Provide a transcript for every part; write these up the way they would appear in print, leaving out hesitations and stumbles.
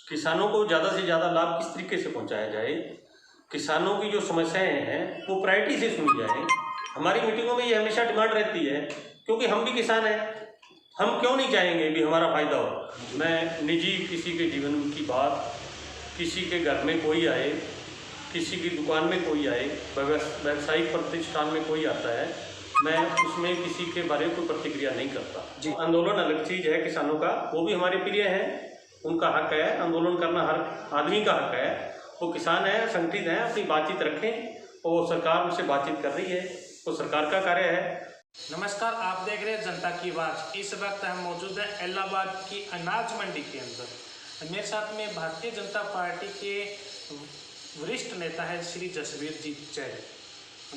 किसानों को ज़्यादा से ज़्यादा लाभ किस तरीके से पहुंचाया जाए, किसानों की जो समस्याएं हैं वो प्रायोरिटी से सुनी जाए। हमारी मीटिंगों में ये हमेशा डिमांड रहती है, क्योंकि हम भी किसान हैं, हम क्यों नहीं चाहेंगे भी हमारा फ़ायदा हो। मैं निजी किसी के जीवन की बात, किसी के घर में कोई आए, किसी की दुकान में कोई आए, व्यावसायिक प्रतिष्ठान में कोई आता है, मैं उसमें किसी के बारे में कोई प्रतिक्रिया नहीं करता जी। आंदोलन अलग चीज़ है किसानों का, वो भी हमारे प्रिय है, उनका हक है, आंदोलन करना हर आदमी का हक है। वो किसान हैं, संगठित हैं, अपनी बातचीत रखें और सरकार उनसे बातचीत कर रही है, तो सरकार का कार्य है। नमस्कार, आप देख रहे हैं जनता की आवाज़। इस वक्त हम मौजूद हैं इलाहाबाद की अनाज मंडी के अंदर। मेरे साथ में भारतीय जनता पार्टी के वरिष्ठ नेता है श्री जसवीर जी चैल,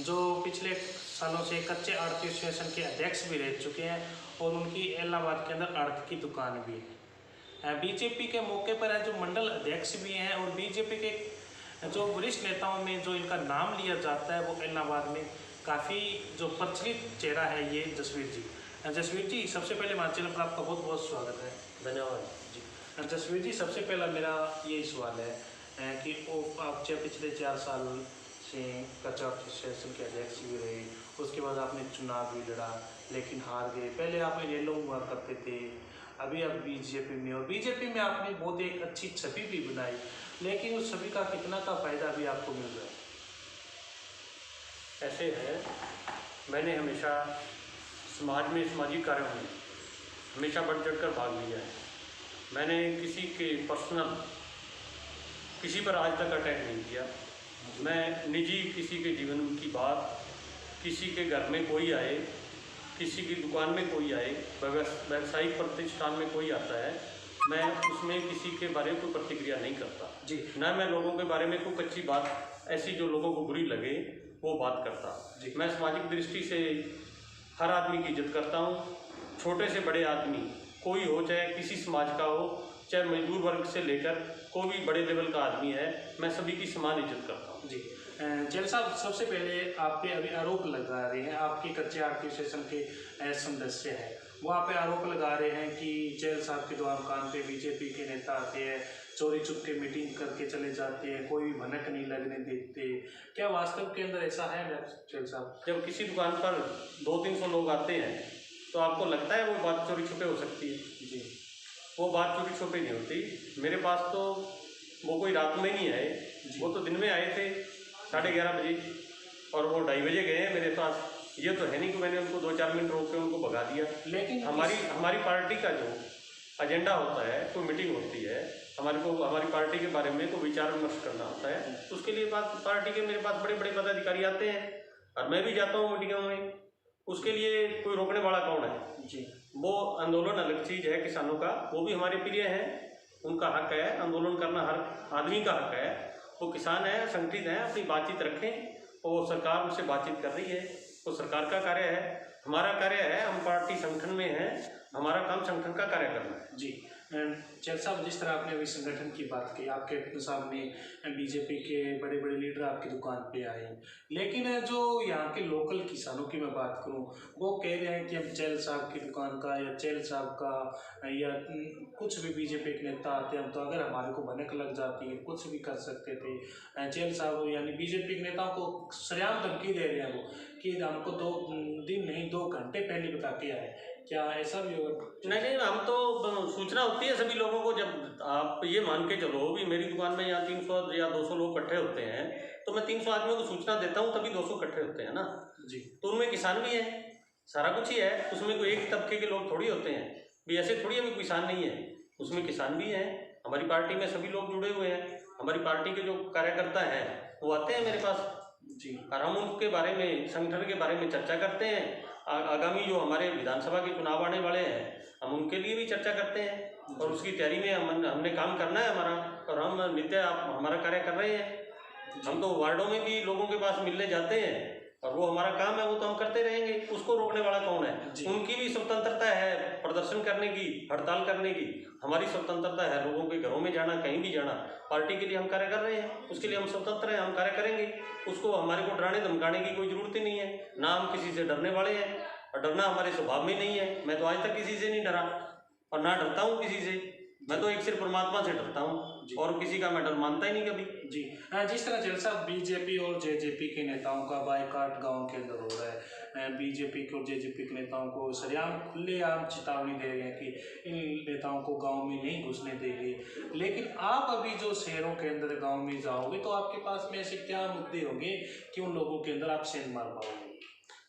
जो पिछले सालों से कच्चे आड़ती एसोसिएशन के अध्यक्ष भी रह चुके हैं और उनकी इलाहाबाद के अंदर आड़त की दुकान भी है। बीजेपी के मौके पर है जो मंडल अध्यक्ष भी हैं और बीजेपी के जो वरिष्ठ नेताओं में जो इनका नाम लिया जाता है वो इलाहाबाद में काफ़ी जो प्रचलित चेहरा है ये जसवीर जी। जसवीर जी, सबसे पहले हमारे चैनल पर आपका बहुत बहुत स्वागत है। धन्यवाद जी। जसवीर जी, सबसे पहला मेरा यही सवाल है कि वो आप पिछले 4 साल से कच्चा एसोसिएशन के अध्यक्ष भी रहे, उसके बाद आपने चुनाव भी लड़ा लेकिन हार गए। पहले आप रेलों हुआ करते थे, अभी आप बीजेपी में, और बीजेपी में आपने बहुत एक अच्छी छवि भी बनाई, लेकिन उस छवि का कितना का फायदा भी आपको मिल रहा है? ऐसे है, मैंने हमेशा समाज में सामाजिक कार्यों में हमेशा बढ़ चढ़ कर भाग लिया है। मैंने किसी के पर्सनल किसी पर आज तक अटैक नहीं किया। मैं निजी किसी के जीवन की बात, किसी के घर में कोई आए, किसी की दुकान में कोई आए, व्यावसायिक प्रतिष्ठान में कोई आता है, मैं उसमें किसी के बारे में कोई प्रतिक्रिया नहीं करता जी। ना मैं लोगों के बारे में कोई कच्ची बात ऐसी जो लोगों को बुरी लगे वो बात करता जी। मैं सामाजिक दृष्टि से हर आदमी की इज्जत करता हूँ, छोटे से बड़े आदमी कोई हो, चाहे किसी समाज का हो, चाहे मजदूर वर्ग से लेकर कोई भी बड़े लेवल का आदमी है, मैं सभी की समान इज्जत करता हूँ जी। चैल साहब, सबसे पहले आप पे अभी आरोप लगा रहे हैं, आपके कच्चे आड़ती एसोसिएशन के सदस्य हैं, वो आप पे आरोप लगा रहे हैं कि चैल साहब के दुकान पे बीजेपी के नेता आते हैं, चोरी चुप के मीटिंग करके चले जाते हैं, कोई भी भनक नहीं लगने देते। क्या वास्तव के अंदर ऐसा है चैल साहब? जब किसी दुकान पर 200-300 लोग आते हैं तो आपको लगता है वो बात चोरी छुपे हो सकती है जी? वो बात चोरी छुपे नहीं होती। मेरे पास तो वो कोई रात में नहीं आए, वो तो दिन में आए थे 11:30 बजे, और वो 2:30 बजे गए हैं मेरे पास। ये तो है नहीं कि मैंने उनको 2-4 मिनट रोक के उनको भगा दिया। लेकिन हमारी पार्टी का जो एजेंडा होता है, कोई मीटिंग होती है, हमारी पार्टी के बारे में कोई विचार विमर्श करना होता है, उसके लिए पार्टी के मेरे पास बड़े बड़े पदाधिकारी आते हैं और मैं भी जाता हूँ मीटिंगों में। उसके लिए कोई रोकने वाला कौन है जी? वो आंदोलन अलग चीज़ है किसानों का, वो भी हमारे प्रिय हैं, उनका हक है, आंदोलन करना हर आदमी का हक है। वो किसान हैं, संगठित हैं, अपनी बातचीत रखें और सरकार उनसे बातचीत कर रही है, तो सरकार का कार्य है। हमारा कार्य है, हम पार्टी संगठन में हैं, हमारा काम संगठन का कार्य करना है जी। चैल साहब, जिस तरह आपने अभी संगठन की बात की, आपके सामने बीजेपी के बड़े बड़े लीडर आपकी दुकान पे आए, लेकिन जो यहाँ के लोकल किसानों की मैं बात करूँ, वो कह रहे हैं कि हम चैल साहब की दुकान का या चैल साहब का या कुछ भी बीजेपी के नेता आते हैं तो अगर हमारे को भनक लग जाती है कुछ भी कर सकते थे। चैल साहब यानी बीजेपी के नेताओं को सरेआम धमकी दे रहे हैं वो कि हमको 2 दिन नहीं 2 घंटे पहले बता के आए। क्या ऐसा भी होगा? नहीं, हम तो सूचना होती है सभी लोगों को। जब आप ये मान के चलो भी मेरी दुकान में यहाँ 300 या 200 लोग इकट्ठे होते हैं, तो मैं 300 आदमियों को सूचना देता हूँ, तभी 200 इकट्ठे होते हैं ना जी। तो उनमें किसान भी है, सारा कुछ ही है, उसमें कोई एक तबके के लोग थोड़ी होते हैं भी, ऐसे थोड़ी अभी किसान नहीं है, उसमें किसान भी हैं। हमारी पार्टी में सभी लोग जुड़े हुए हैं, हमारी पार्टी के जो कार्यकर्ता हैं वो आते हैं मेरे पास जी, और हम उनके बारे में, संगठन के बारे में चर्चा करते हैं। आगामी जो हमारे विधानसभा के चुनाव आने वाले हैं, हम उनके लिए भी चर्चा करते हैं और उसकी तैयारी में हमने काम करना है हमारा, और हम नित्य हमारा कार्य कर रहे हैं। हम तो वार्डों में भी लोगों के पास मिलने जाते हैं और वो हमारा काम है, वो तो हम करते रहेंगे। उसको रोकने वाला कौन है? उनकी भी स्वतंत्रता है प्रदर्शन करने की, हड़ताल करने की, हमारी स्वतंत्रता है लोगों के घरों में जाना, कहीं भी जाना। पार्टी के लिए हम कार्य कर रहे हैं, उसके लिए हम स्वतंत्र हैं, हम कार्य करेंगे। उसको हमारे को डराने धमकाने की कोई ज़रूरत ही नहीं है, ना हम किसी से डरने वाले हैं, और डरना हमारे स्वभाव में नहीं है। मैं तो आज तक किसी से नहीं डरा और ना डरता हूँ किसी से। मैं तो एक सिर्फ परमात्मा से डरता हूँ और किसी का मैं डर मानता ही नहीं कभी। जी जिस तरह जलसा बीजेपी और जेजेपी के नेताओं का बायकॉट गांव के अंदर हो रहा है, बीजेपी के और जेजेपी के नेताओं को सरेआम खुलेआम चेतावनी दे रहे हैं कि इन नेताओं को गांव में नहीं घुसने देंगे, लेकिन आप अभी जो शहरों के अंदर गांव में जाओगे तो आपके पास में ऐसे क्या मुद्दे होंगे कि उन लोगों के अंदर आप सेंध मार पाओगे?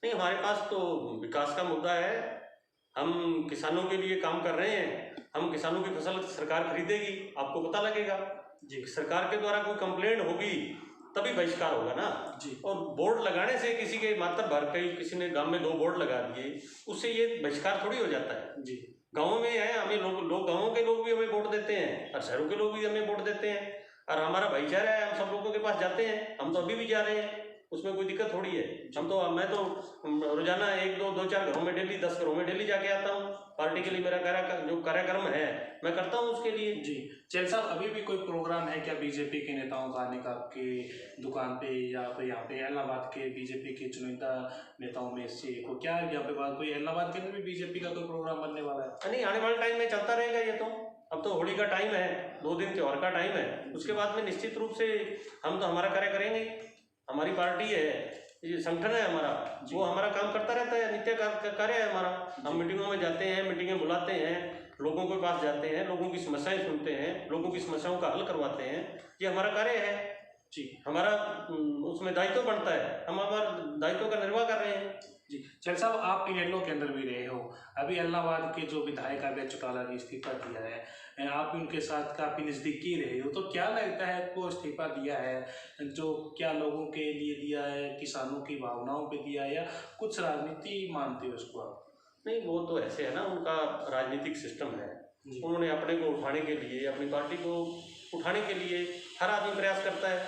नहीं, हमारे पास तो विकास का मुद्दा है। हम किसानों के लिए काम कर रहे हैं। हम किसानों की फसल सरकार खरीदेगी, आपको पता लगेगा जी। सरकार के द्वारा कोई कंप्लेंट होगी तभी बहिष्कार होगा ना जी। और बोर्ड लगाने से किसी के मात्र भर कहीं किसी ने गांव में 2 बोर्ड लगा दिए, उससे ये बहिष्कार थोड़ी हो जाता है जी। गाँव में है, हमें लोग गाँवों के लोग भी हमें वोट देते हैं और शहरों के लोग भी हमें वोट देते हैं और हमारा भाईचारा है। हम सब लोगों के पास जाते हैं, हम तो अभी भी जा रहे हैं, उसमें कोई दिक्कत थोड़ी है। मैं तो रोजाना 1-2-4 घरों में डेली 10 घरों में डेली जाके आता हूँ। पार्टी के लिए मेरा जो कार्यक्रम है मैं करता हूँ उसके लिए जी। चैल साहब, अभी भी कोई प्रोग्राम है क्या बीजेपी के नेताओं का आने का आपके दुकान पे या फिर यहाँ पे इलाहाबाद के बीजेपी के चुनिंदा नेताओं में से को क्या यहाँ पे बात कोई इलाहाबाद के अंदर भी बीजेपी का कोई प्रोग्राम बनने वाला है? नहीं, आने वाले टाइम में चलता रहेगा ये तो। अब तो होली का टाइम है, 2 दिन त्योहार का टाइम है, उसके बाद में निश्चित रूप से हम तो हमारा कार्य करेंगे। हमारी पार्टी है, ये संगठन है हमारा, वो हमारा काम करता रहता है, नित्य कार्य है हमारा। हम मीटिंगों में जाते हैं, मीटिंगें बुलाते हैं, लोगों के पास जाते हैं, लोगों की समस्याएं सुनते हैं, लोगों की समस्याओं का हल करवाते हैं। ये हमारा कार्य है जी। हमारा उसमें दायित्व बनता है, हम हमारे दायित्व का निर्वाह कर रहे हैं जी। चल साहब, आप इनेलो के अंदर भी रहे हो, अभी इलाहाबाद के जो विधायक अभय चौटाला ने इस्तीफा दिया है, आप उनके साथ काफ़ी नज़दीकी रहे हो, तो क्या लगता है आपको इस्तीफा दिया है जो क्या लोगों के लिए दिया है, किसानों की भावनाओं पे दिया है या कुछ राजनीति मानते हो उसको आप? नहीं, वो तो ऐसे है ना, उनका राजनीतिक सिस्टम है। उन्होंने अपने को उठाने के लिए, अपनी पार्टी को उठाने के लिए हर आदमी प्रयास करता है।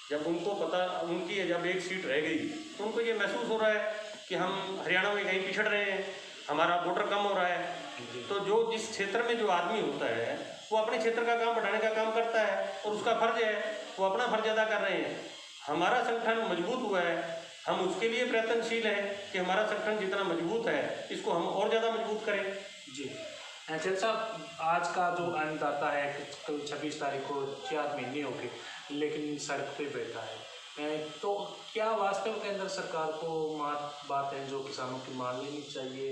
जब उनको पता उनकी जब एक सीट रह गई तो उनको ये महसूस हो रहा है कि हम हरियाणा में कहीं पिछड़ रहे हैं, हमारा वोटर कम हो रहा है। तो जो जिस क्षेत्र में जो आदमी होता है वो अपने क्षेत्र का काम बढ़ाने का काम करता है और उसका फर्ज है, वो अपना फर्ज अदा कर रहे हैं। हमारा संगठन मजबूत हुआ है, हम उसके लिए प्रयत्नशील हैं कि हमारा संगठन जितना मजबूत है इसको हम और ज़्यादा मजबूत करें जी। चल साहब, आज का जो अन्नदाता है कल 26 तारीख को 4 महीने हो गए लेकिन सड़क पे बैठा है, तो क्या वास्तव के अंदर सरकार को बात है जो किसानों की मान लेनी चाहिए,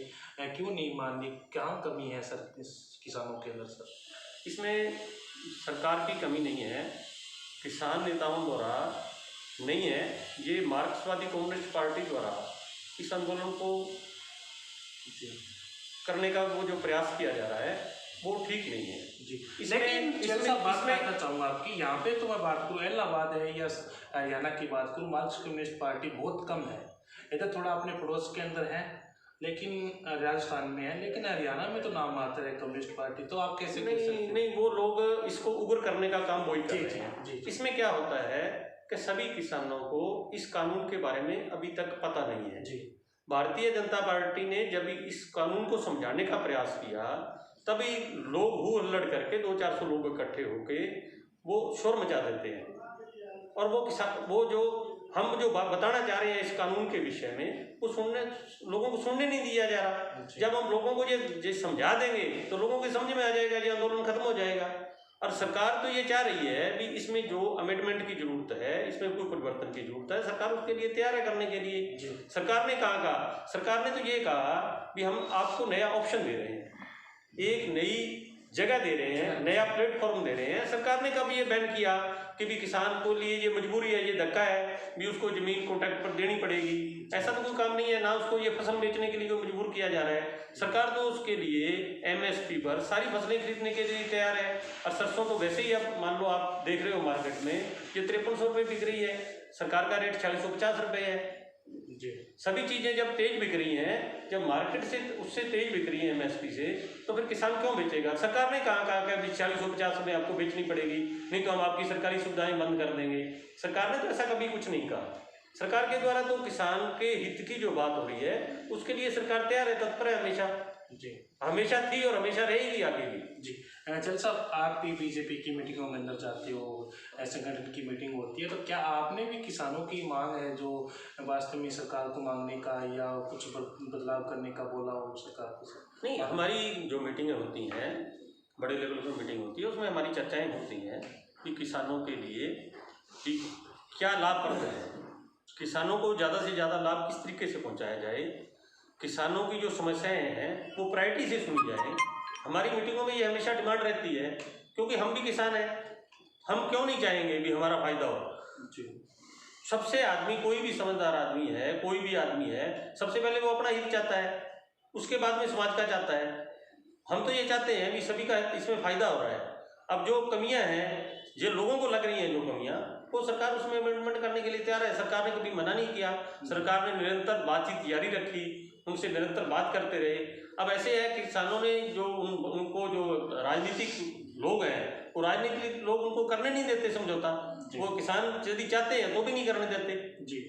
क्यों नहीं माननी, कहाँ कमी है सर इस किसानों के अंदर? सर, इसमें सरकार की कमी नहीं है, किसान नेताओं द्वारा नहीं है, ये मार्क्सवादी कम्युनिस्ट पार्टी द्वारा इस आंदोलन को करने का वो जो प्रयास किया जा रहा है वो ठीक नहीं है जी। लेकिन बात करना चाहूँगा आपकी यहाँ पे, तो मैं बात करूँ इलाहाबाद है या हरियाणा की बात करूँ, मार्क्स कम्युनिस्ट पार्टी बहुत कम है। इधर थोड़ा अपने पड़ोस के अंदर है, लेकिन राजस्थान में है, लेकिन हरियाणा में तो नाम आता है कम्युनिस्ट पार्टी। तो आप कैसे नहीं, वो लोग इसको उग्र करने का काम वही कर रहे हैं। इसमें क्या होता है कि सभी किसानों को इस कानून के बारे में अभी तक पता नहीं है जी। भारतीय जनता पार्टी ने जब इस कानून को समझाने का प्रयास किया तभी लोग हु हल्लड़ करके 200-400 लोग इकट्ठे होके वो शोर मचा देते हैं और वो जो हम जो बताना चाह रहे हैं इस कानून के विषय में वो लोगों को सुनने नहीं दिया जा रहा। जब हम लोगों को ये समझा देंगे तो लोगों के समझ में आ जाएगा, ये आंदोलन खत्म हो जाएगा। और सरकार तो ये चाह रही है भी इसमें जो अमेंडमेंट की जरूरत है, इसमें कोई परिवर्तन की जरूरत है, सरकार उसके लिए तैयार है करने के लिए। सरकार ने सरकार ने तो ये कहा भी हम आपको नया ऑप्शन दे रहे हैं, एक नई जगह दे रहे हैं, नया प्लेटफॉर्म दे रहे हैं। सरकार ने कभी ये बैन किया कि भी किसान को लिए ये मजबूरी है, ये धक्का है भी उसको जमीन कॉन्ट्रैक्ट पर देनी पड़ेगी, ऐसा तो कोई काम नहीं है ना। उसको ये फसल बेचने के लिए कोई मजबूर किया जा रहा है। सरकार तो उसके लिए MSP पर सारी फसलें खरीदने के लिए तैयार है। और सरसों तो वैसे ही अब मान लो आप देख रहे हो मार्केट में ये 5300 रुपये बिक रही है, सरकार का रेट 4650 रुपये है जी। सभी चीज़ें जब तेज बिक रही हैं, जब मार्केट से उससे तेज बिक रही है MSP से, तो फिर किसान क्यों बेचेगा? सरकार ने कहा कि 4650 में आपको बेचनी पड़ेगी, नहीं तो हम आपकी सरकारी सुविधाएं बंद कर देंगे। सरकार ने तो ऐसा कभी कुछ नहीं कहा। सरकार के द्वारा तो किसान के हित की जो बात हो रही है उसके लिए सरकार तैयार है, तत्पर है हमेशा जी, हमेशा थी और हमेशा रहेगी आगे भी जी। चल साहब, आप भी बीजेपी की मीटिंगों में अंदर जाते हो, संगठन की मीटिंग होती है, तो क्या आपने भी किसानों की मांग है जो वास्तव में सरकार को मांगने का या कुछ बदलाव करने का बोला हो सरकार को? नहीं, हमारी जो मीटिंगें होती हैं बड़े लेवल पर मीटिंग होती है, उसमें हमारी चर्चाएं होती हैं कि किसानों के लिए कि क्या लाभप्रद है, किसानों को ज़्यादा से ज़्यादा लाभ किस तरीके से पहुंचाया जाए, किसानों की जो समस्याएं हैं वो प्रायोरिटी से सुनी जाए। हमारी मीटिंगों में ये हमेशा डिमांड रहती है, क्योंकि हम भी किसान हैं, हम क्यों नहीं चाहेंगे भी हमारा फायदा हो। जी सबसे आदमी, कोई भी समझदार आदमी है, कोई भी आदमी है, सबसे पहले वो अपना हित चाहता है, उसके बाद में समाज का चाहता है। हम तो ये चाहते हैं कि सभी का इसमें फ़ायदा हो रहा है। अब जो कमियां हैं, जो लोगों को लग रही हैं, जो कमियां, वो सरकार उसमें अमेंडमेंट करने के लिए तैयार है। सरकार ने कभी मना नहीं किया, सरकार ने निरंतर बातचीत जारी रखी, उनसे निरंतर बात करते रहे। अब ऐसे है कि किसानों ने जो उनको जो राजनीतिक लोग हैं, वो राजनीतिक लोग उनको करने नहीं देते समझौता। वो किसान यदि चाहते हैं तो भी नहीं करने देते। जी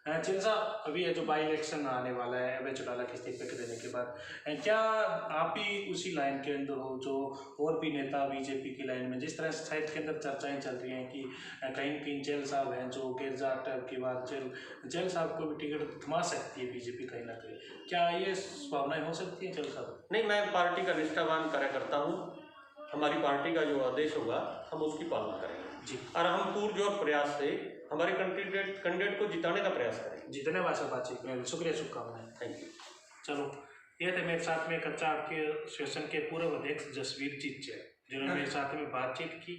चिल साहब, अभी ये जो बाई इलेक्शन आने वाला है अभय चौटाला के इस्तीफे के देने के बाद, क्या आप भी उसी लाइन के अंदर हो जो और भी नेता बीजेपी की लाइन में, जिस तरह साइड के अंदर चर्चाएं चल रही हैं कि कहीं कहीं चेल साहब हैं जो गेरजाट की बात, चेल साहब को भी टिकट थमा सकती है बीजेपी कहीं ना कहीं, क्या ये संभावनाएं हो सकती है चेल साहब? नहीं, मैं पार्टी का निष्ठावान कार्यकर्ता हूँ। हमारी पार्टी का जो आदेश होगा हम उसकी पालना करेंगे जी, और हम पूरजोर प्रयास से हमारे कैंडिडेट को जिताने का प्रयास करेंगे। जी धन्यवाद सर बातचीत में, शुक्रिया, शुभकामनाएं। Thank you. चलो, ये थे मेरे साथ में कच्चा आपके सेशन के पूर्व अध्यक्ष जसवीर जीत जय, जिन्होंने मेरे साथ में बातचीत की।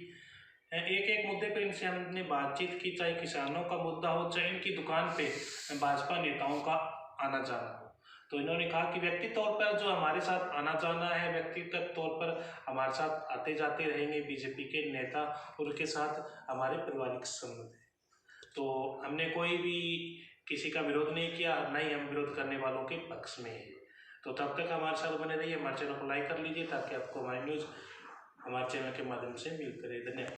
एक एक मुद्दे पर इनसे हमने बातचीत की, चाहे किसानों का मुद्दा हो, चाहे इनकी दुकान पे भाजपा नेताओं का आना जाना हो। तो इन्होंने कहा कि व्यक्तिगत तौर पर जो हमारे साथ आना जाना है, व्यक्तिगत तौर पर हमारे साथ आते जाते रहेंगे बीजेपी के नेता, उनके साथ हमारे पारिवारिक संबंध है। तो हमने कोई भी किसी का विरोध नहीं किया, ना ही हम विरोध करने वालों के पक्ष में है। तो तब तक हमारे साथ बने रहिए, हमारे चैनल को लाइक कर लीजिए ताकि आपको हमारी न्यूज़ हमारे चैनल के माध्यम से मिलती रहे। धन्यवाद।